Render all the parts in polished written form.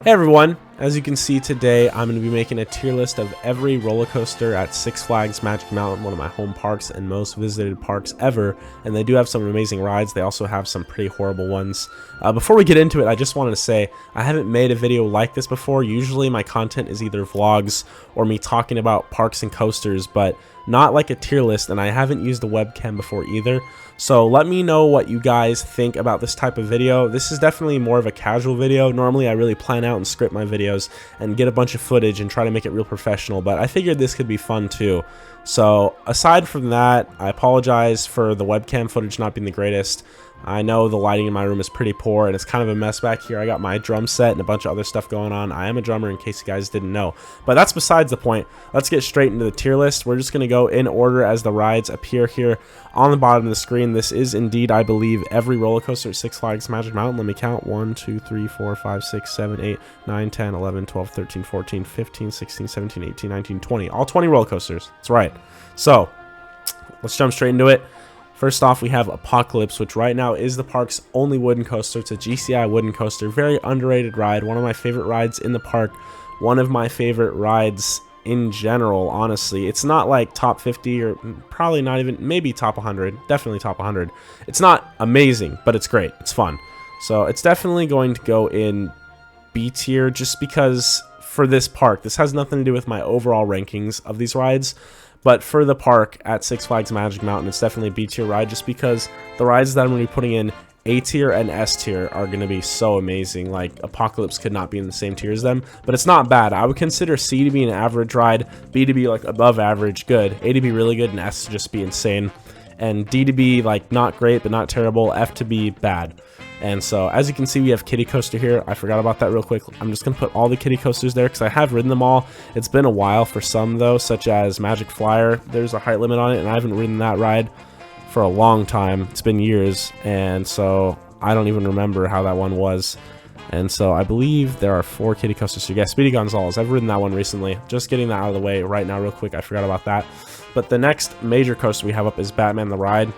Hey everyone, as you can see today, I'm going to be making a tier list of every roller coaster at Six Flags Magic Mountain, one of my home parks and most visited parks ever, and they do have some amazing rides. They also have some pretty horrible ones. Before we get into it, I just wanted to say I haven't made a video like this before. Usually my content is either vlogs or me talking about parks and coasters, but not like a tier list, and I haven't used a webcam before either. So let me know what you guys think about this type of video. This is definitely more of a casual video. Normally I really plan out and script my videos and get a bunch of footage and try to make it real professional, but I figured this could be fun too. So aside from that, I apologize for the webcam footage not being the greatest. I know the lighting in my room is pretty poor and it's kind of a mess back here. I got my drum set and a bunch of other stuff going on. I am a drummer in case you guys didn't know, but that's besides the point. Let's get straight into the tier list. We're just going to go in order as the rides appear here on the bottom of the screen. This is indeed, I believe, every roller coaster at Six Flags Magic Mountain. Let me count: 1, 2, 3, 4, 5, 6, 7, 8, 9, 10, 11, 12, 13, 14, 15, 16, 17, 18, 19, 20. All 20 roller coasters. That's right. So let's jump straight into it. First off, we have Apocalypse, which right now is the park's only wooden coaster. It's a GCI wooden coaster. Very underrated ride. One of my favorite rides in the park. One of my favorite rides in general, honestly. It's not like top 50 or probably not even, maybe top 100. Definitely top 100. It's not amazing, but it's great. It's fun. So it's definitely going to go in B tier just because for this park. This has nothing to do with my overall rankings of these rides. But for the park at Six Flags Magic Mountain, it's definitely a B tier ride just because the rides that I'm going to be putting in A tier and S tier are going to be so amazing. Like, Apocalypse could not be in the same tier as them, but it's not bad. I would consider C to be an average ride, B to be like above average, good, A to be really good, and S to just be insane, and D to be like not great but not terrible, F to be bad. And so, as you can see, we have Kiddie Coaster here. I forgot about that real quick. I'm just going to put all the Kiddie Coasters there because I have ridden them all. It's been a while for some, though, such as Magic Flyer. There's a height limit on it, and I haven't ridden that ride for a long time. It's been years, and so I don't even remember how that one was. And so I believe there are 4 Kiddie Coasters. So, yeah, Speedy Gonzales. I've ridden that one recently. Just getting that out of the way right now real quick. I forgot about that. But the next major coaster we have up is Batman the Ride.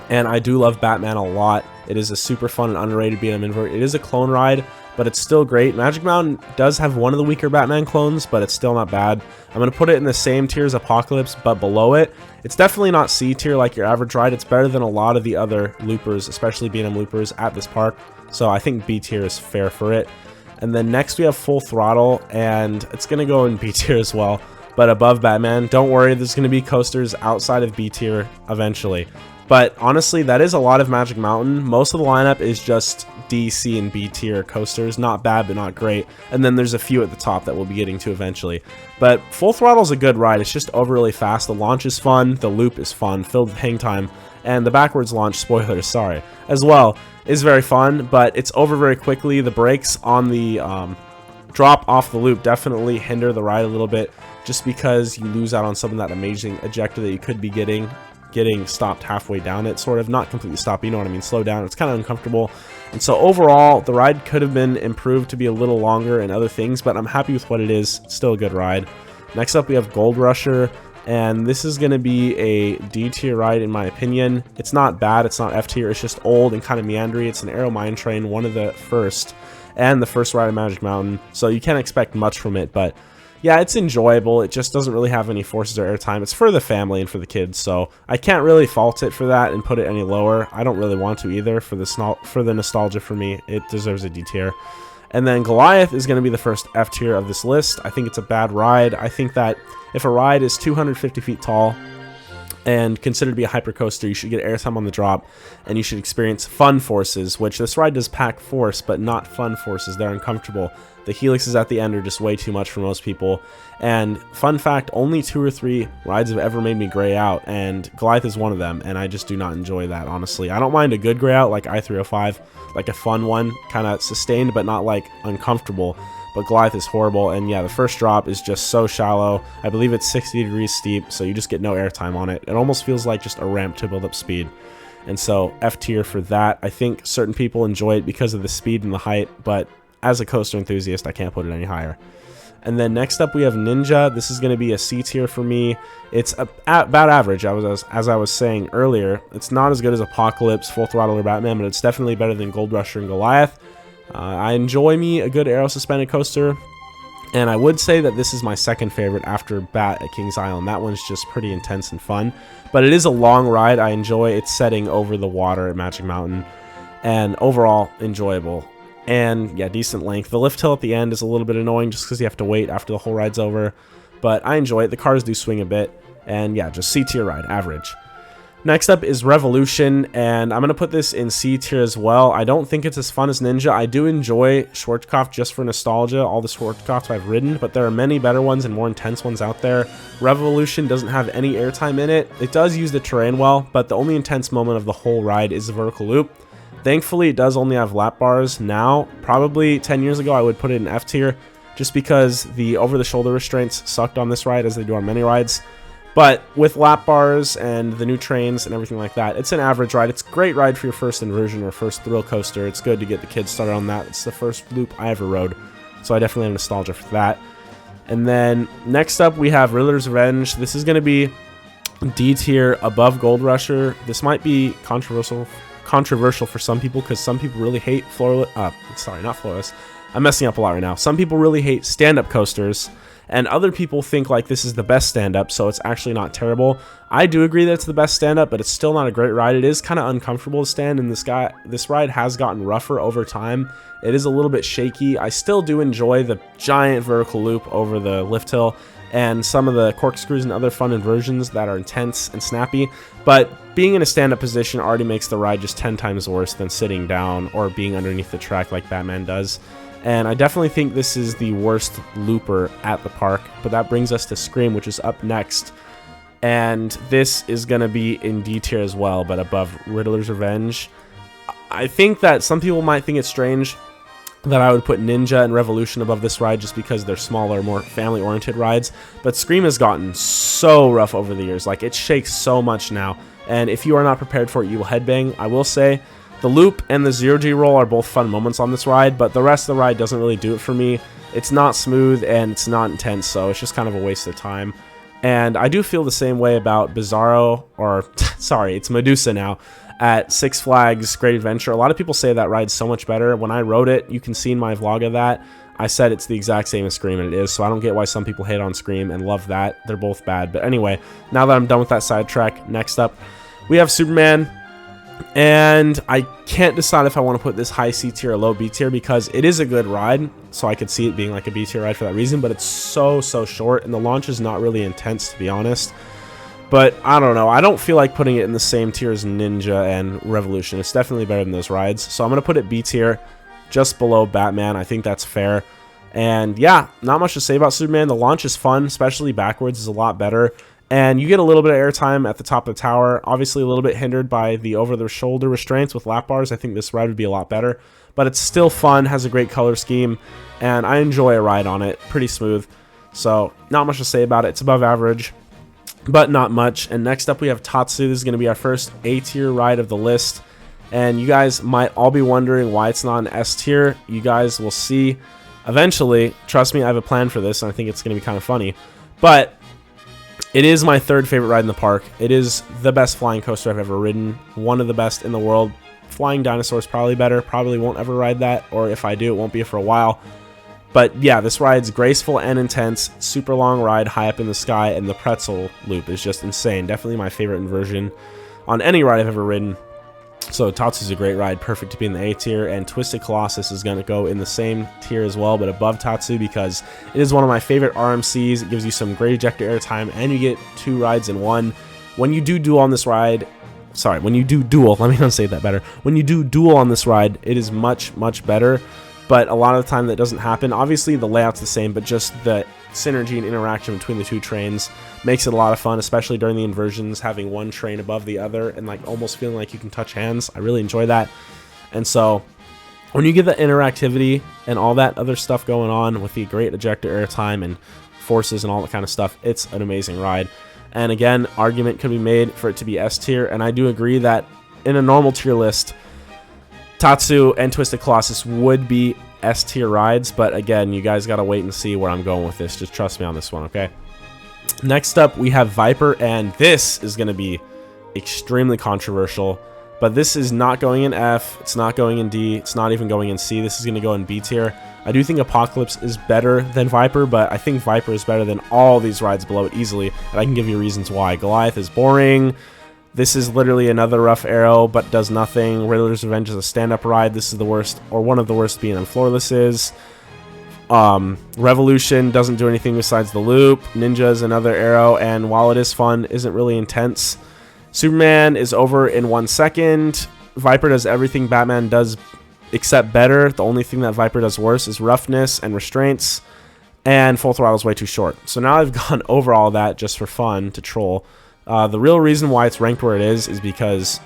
And I do love Batman a lot. It is a super fun and underrated beat 'em invert. It is a clone ride, but it's still great. Magic Mountain does have one of the weaker Batman clones, but it's still not bad. I'm going to put it in the same tier as Apocalypse, but below it. It's definitely not C tier like your average ride. It's better than a lot of the other loopers, especially beat 'em loopers at this park. So I think B tier is fair for it. And then next we have Full Throttle, and it's going to go in B tier as well, but above Batman. Don't worry, there's going to be coasters outside of B tier eventually. But honestly, that is a lot of Magic Mountain. Most of the lineup is just D, C, and B tier coasters. Not bad, but not great. And then there's a few at the top that we'll be getting to eventually. But Full Throttle is a good ride. It's just over really fast. The launch is fun. The loop is fun, filled with hang time. And the backwards launch, spoilers, sorry, as well, is very fun. But it's over very quickly. The brakes on the drop off the loop definitely hinder the ride a little bit just because you lose out on some of that amazing ejector that you could be getting stopped halfway down it, sort of. Not completely stop, you know what I mean, slow down. It's kind of uncomfortable. And so overall, the ride could have been improved to be a little longer and other things, but I'm happy with what it is. Still a good ride. Next up, we have Gold Rusher, and this is going to be a D tier ride in my opinion. It's not bad, it's not F tier, it's just old and kind of meandering. It's an Aero Mine Train, one of the first, and the first ride of Magic Mountain, so you can't expect much from it, but yeah, it's enjoyable. It just doesn't really have any forces or airtime. It's for the family and for the kids, so I can't really fault it for that and put it any lower. I don't really want to either. For the nostalgia for me, it deserves a D tier. And then Goliath is going to be the first F tier of this list. I think it's a bad ride. I think that if a ride is 250 feet tall and considered to be a hypercoaster, you should get airtime on the drop, and you should experience fun forces, which this ride does pack force, but not fun forces. They're uncomfortable. The helixes at the end are just way too much for most people. And fun fact, only 2 or 3 rides have ever made me gray out, and Goliath is one of them, and I just do not enjoy that, honestly. I don't mind a good gray out like I-305, like a fun one, kind of sustained but not like uncomfortable. But Goliath is horrible, and yeah, the first drop is just so shallow. I believe it's 60 degrees steep, so you just get no airtime on it. It almost feels like just a ramp to build up speed. And so F tier for that. I think certain people enjoy it because of the speed and the height, but as a coaster enthusiast, I can't put it any higher. And then next up we have Ninja. This is going to be a C tier for me. It's about average, as I was saying earlier. It's not as good as Apocalypse, Full Throttle, or Batman, but it's definitely better than Gold Rusher and Goliath. I enjoy me a good aero suspended coaster, and I would say that this is my second favorite after Bat at Kings Island. That one's just pretty intense and fun, but it is a long ride. I enjoy its setting over the water at Magic Mountain, and overall enjoyable. And yeah, decent length. The lift hill at the end is a little bit annoying just because you have to wait after the whole ride's over, but I enjoy it. The cars do swing a bit, and yeah, just C tier ride, average. Next up is Revolution, and I'm going to put this in C tier as well. I don't think it's as fun as Ninja. I do enjoy Schwarzkopf just for nostalgia, all the Schwarzkopfs I've ridden, but there are many better ones and more intense ones out there. Revolution doesn't have any airtime in it. It does use the terrain well, but the only intense moment of the whole ride is the vertical loop. Thankfully, it does only have lap bars now. Probably 10 years ago, I would put it in F tier just because the over-the-shoulder restraints sucked on this ride as they do on many rides. But with lap bars and the new trains and everything like that, it's an average ride. It's a great ride for your first inversion or first thrill coaster. It's good to get the kids started on that. It's the first loop I ever rode, so I definitely have nostalgia for that. And then next up, we have Riddler's Revenge. This is going to be D tier above Gold Rusher. This might be controversial for some people because some people really hate floorless. I'm messing up a lot right now. Some people really hate stand-up coasters, and other people think like this is the best stand-up, so it's actually not terrible. I do agree that it's the best stand-up, but it's still not a great ride. It is kind of uncomfortable to stand, and this ride has gotten rougher over time. It is a little bit shaky. I still do enjoy the giant vertical loop over the lift hill and some of the corkscrews and other fun inversions that are intense and snappy, but being in a stand-up position already makes the ride just 10 times worse than sitting down or being underneath the track like Batman does. And I definitely think this is the worst looper at the park, but that brings us to Scream, which is up next. And this is going to be in D tier as well, but above Riddler's Revenge. I think that some people might think it's strange that I would put Ninja and Revolution above this ride just because they're smaller, more family-oriented rides. But Scream has gotten so rough over the years. Like, it shakes so much now. And if you are not prepared for it, you will headbang. I will say, the loop and the 0G roll are both fun moments on this ride, but the rest of the ride doesn't really do it for me. It's not smooth and it's not intense, so it's just kind of a waste of time. And I do feel the same way about Bizarro, or sorry, it's Medusa now, at Six Flags Great Adventure. A lot of people say that ride's so much better. When I rode it, you can see in my vlog of that, I said it's the exact same as Scream, and it is, so I don't get why some people hate on Scream and love that. They're both bad. But anyway, now that I'm done with that sidetrack, next up, we have Superman. And I can't decide if I want to put this high C tier or low B tier because it is a good ride, so I could see it being like a B tier ride for that reason, but it's so short, and the launch is not really intense, to be honest. But I don't know. I don't feel like putting it in the same tier as Ninja and Revolution. It's definitely better than those rides, so I'm going to put it B tier, just below Batman. I think that's fair. And yeah, not much to say about Superman. The launch is fun, especially backwards is a lot better. And you get a little bit of airtime at the top of the tower. Obviously, a little bit hindered by the over-the-shoulder restraints with lap bars. I think this ride would be a lot better. But it's still fun, has a great color scheme, and I enjoy a ride on it. Pretty smooth. So, not much to say about it. It's above average, but not much. And next up, we have Tatsu. This is going to be our first A-tier ride of the list. And you guys might all be wondering why it's not an S tier. You guys will see eventually. Trust me, I have a plan for this, and I think it's going to be kind of funny. But it is my third favorite ride in the park. It is the best flying coaster I've ever ridden. One of the best in the world. Flying Dinosaur is probably better. Probably won't ever ride that, or if I do, it won't be for a while. But yeah, this ride's graceful and intense. Super long ride, high up in the sky, and the pretzel loop is just insane. Definitely my favorite inversion on any ride I've ever ridden. So Tatsu's a great ride, perfect to be in the A tier, and Twisted Colossus is going to go in the same tier as well, but above Tatsu because it is one of my favorite RMCs. It gives you some great ejector airtime, and you get 2 rides in one. When you do duel on this ride, when you do duel on this ride, it is much better, but a lot of the time that doesn't happen. Obviously, the layout's the same, but just the synergy and interaction between the 2 trains makes it a lot of fun, especially during the inversions, having one train above the other and like almost feeling like you can touch hands. I really enjoy that. And so when you get the interactivity and all that other stuff going on with the great ejector airtime and forces and all that kind of stuff, it's an amazing ride. And again, argument could be made for it to be S tier, and I do agree that in a normal tier list, Tatsu and Twisted Colossus would be S tier rides, but again, you guys gotta wait and see where I'm going with this. Just trust me on this one, okay? Next up, we have Viper, and this is gonna be extremely controversial. But this is not going in F, it's not going in D, it's not even going in C. This is going to go in B tier. I do think Apocalypse is better than Viper, but I think Viper is better than all these rides below it easily, and I can give you reasons why. Goliath is boring. This is literally another rough arrow, but does nothing. Riddler's Revenge is a stand-up ride. This is the worst, or one of the worst B&M Floorless is. Revolution doesn't do anything besides the loop. Ninja is another arrow, and while it is fun, isn't really intense. Superman is over in 1 second. Viper does everything Batman does except better. The only thing that Viper does worse is roughness and restraints, and Full Throttle is way too short. So now I've gone over all that just for fun to troll. The real reason why it's ranked where it is because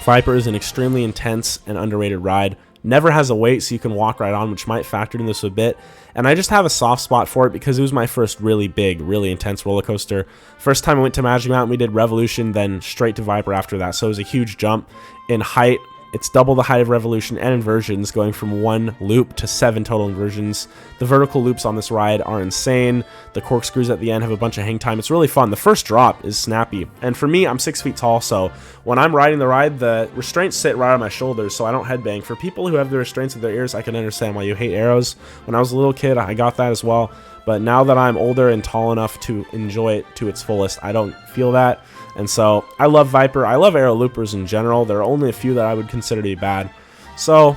Viper is an extremely intense and underrated ride. Never has a weight, so you can walk right on, which might factor in this a bit. And I just have a soft spot for it because it was my first really big, really intense roller coaster. First time I went to Magic Mountain, we did Revolution, then straight to Viper after that. So it was a huge jump in height. It's double the height of Revolution and inversions, going from 1 loop to 7 total inversions. The vertical loops on this ride are insane. The corkscrews at the end have a bunch of hang time. It's really fun. The first drop is snappy. And for me, I'm 6 feet tall, so when I'm riding the ride, the restraints sit right on my shoulders, so I don't headbang. For people who have the restraints in their ears, I can understand why you hate arrows. When I was a little kid, I got that as well. But now that I'm older and tall enough to enjoy it to its fullest, I don't feel that. And so I love Viper. I love arrow loopers in general. There are only a few that I would consider to be bad. So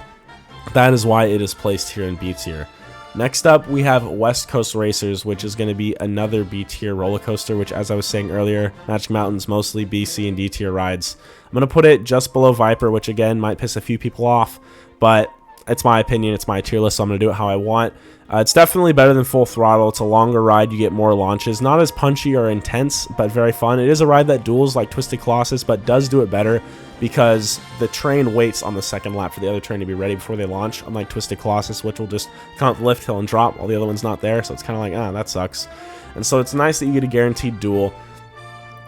that is why it is placed here in B tier. Next up, we have West Coast Racers, which is going to be another B tier roller coaster, which, as I was saying earlier, Magic Mountain's mostly B, C, and D tier rides. I'm going to put it just below Viper, which again might piss a few people off, but it's my opinion, it's my tier list, so I'm going to do it how I want. It's definitely better than Full Throttle. It's a longer ride. You get more launches. Not as punchy or intense, but very fun. It is a ride that duels like Twisted Colossus, but does do it better because the train waits on the second lap for the other train to be ready before they launch, unlike Twisted Colossus, which will just come up the lift hill and drop while the other one's not there. So it's kind of like, that sucks. And so it's nice that you get a guaranteed duel.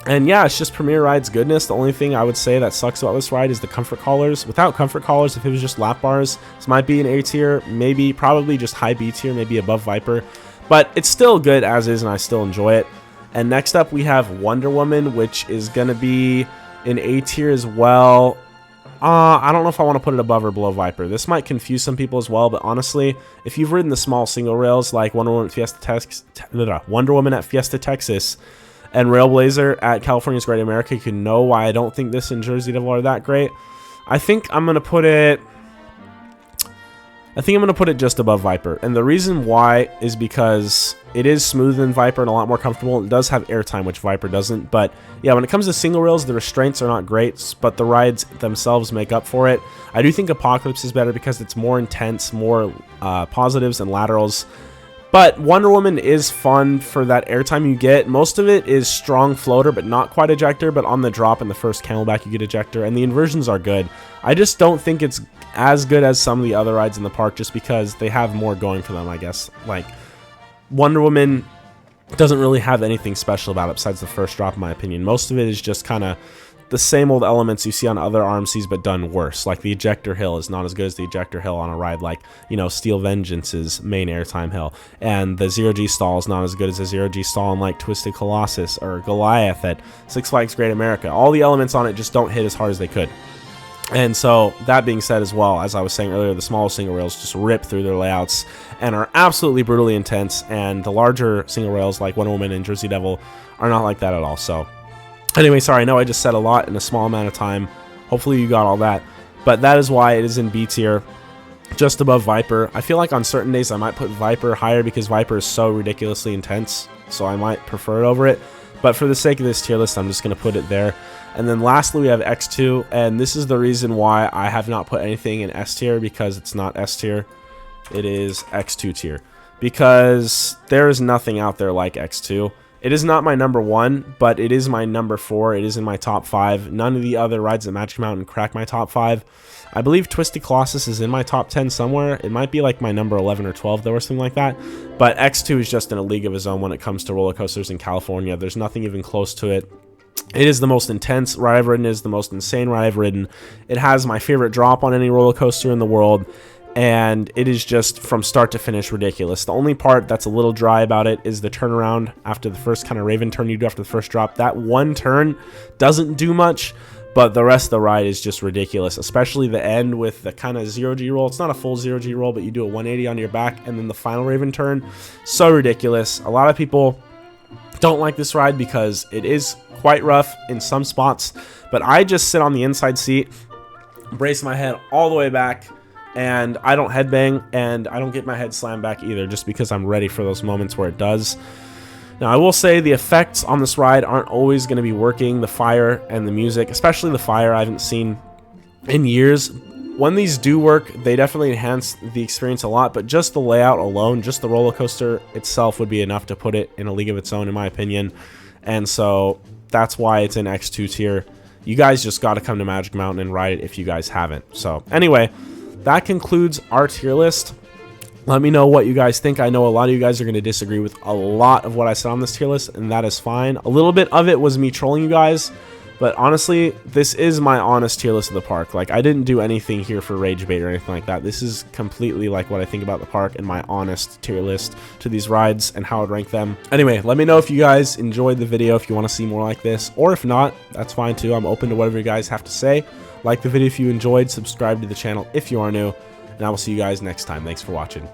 And yeah, it's just Premier Ride's goodness. The only thing I would say that sucks about this ride is the comfort collars. Without comfort collars, if it was just lap bars, this might be an A tier, maybe, probably just high B tier, maybe above Viper. But it's still good as is, and I still enjoy it. And next up, we have Wonder Woman, which is going to be an A tier as well. I don't know if I want to put it above or below Viper. This might confuse some people as well, but honestly, if you've ridden the small single rails like Wonder Woman at Fiesta Texas, and Railblazer at California's Great America, you can know why I don't think this and Jersey Devil are that great. I think I'm gonna put it just above Viper, and the reason why is because it is smoother than Viper and a lot more comfortable. It does have airtime, which Viper doesn't, but yeah, when it comes to single rails, the restraints are not great, but the rides themselves make up for it. I do think Apocalypse is better because it's more intense, more positives and laterals. But Wonder Woman is fun for that airtime you get. Most of it is strong floater, but not quite ejector. But on the drop in the first camelback, you get ejector, and the inversions are good. I just don't think it's as good as some of the other rides in the park, just because they have more going for them, I guess. Like, Wonder Woman doesn't really have anything special about it besides the first drop, in my opinion. Most of it is just kind of the same old elements you see on other RMCs, but done worse. Like the ejector hill is not as good as the ejector hill on a ride like, Steel Vengeance's main airtime hill, and the zero-G stall is not as good as a zero-G stall on like Twisted Colossus or Goliath at Six Flags Great America. All the elements on it just don't hit as hard as they could. And so, that being said as well, as I was saying earlier, the smaller single rails just rip through their layouts and are absolutely brutally intense, and the larger single rails like Wonder Woman and Jersey Devil are not like that at all. So anyway, sorry, I know I just said a lot in a small amount of time. Hopefully you got all that. But that is why it is in B tier, just above Viper. I feel like on certain days I might put Viper higher because Viper is so ridiculously intense, so I might prefer it over it. But for the sake of this tier list, I'm just going to put it there. And then lastly, we have X2, and this is the reason why I have not put anything in S tier, because it's not S tier. It is X2 tier, because there is nothing out there like X2. It is not my number 1, but it is my number 4. It is in my top 5. None of the other rides at Magic Mountain crack my top 5. I believe Twisted Colossus is in my top 10 somewhere. It might be like my number 11 or 12 though, or something like that. But X2 is just in a league of his own when it comes to roller coasters in California. There's nothing even close to it. It is the most intense ride I've ridden. It is the most insane ride I've ridden. It has my favorite drop on any roller coaster in the world. And it is just from start to finish ridiculous. The only part that's a little dry about it is the turnaround after the first kind of Raven turn you do after the first drop. That one turn doesn't do much, but the rest of the ride is just ridiculous, especially the end with the kind of 0G roll. It's not a full 0G roll, but you do a 180 on your back, and then the final Raven turn. So ridiculous. A lot of people don't like this ride because it is quite rough in some spots, but I just sit on the inside seat, brace my head all the way back, and I don't headbang, and I don't get my head slammed back either, just because I'm ready for those moments where it does. Now, I will say the effects on this ride aren't always going to be working. The fire and the music, especially the fire, I haven't seen in years. When these do work, they definitely enhance the experience a lot, but just the layout alone, just the roller coaster itself would be enough to put it in a league of its own, in my opinion. And so that's why it's in X2 tier. You guys just got to come to Magic Mountain and ride it if you guys haven't. So anyway, that concludes our tier list. Let me know what you guys think. I know a lot of you guys are going to disagree with a lot of what I said on this tier list, and that is fine. A little bit of it was me trolling you guys, but honestly, this is my honest tier list of the park. Like, I didn't do anything here for rage bait or anything like that. This is completely like what I think about the park and my honest tier list to these rides and how I'd rank them. Anyway, let me know if you guys enjoyed the video, if you want to see more like this, or if not, that's fine too. I'm open to whatever you guys have to say. Like the video if you enjoyed, subscribe to the channel if you are new, and I will see you guys next time. Thanks for watching.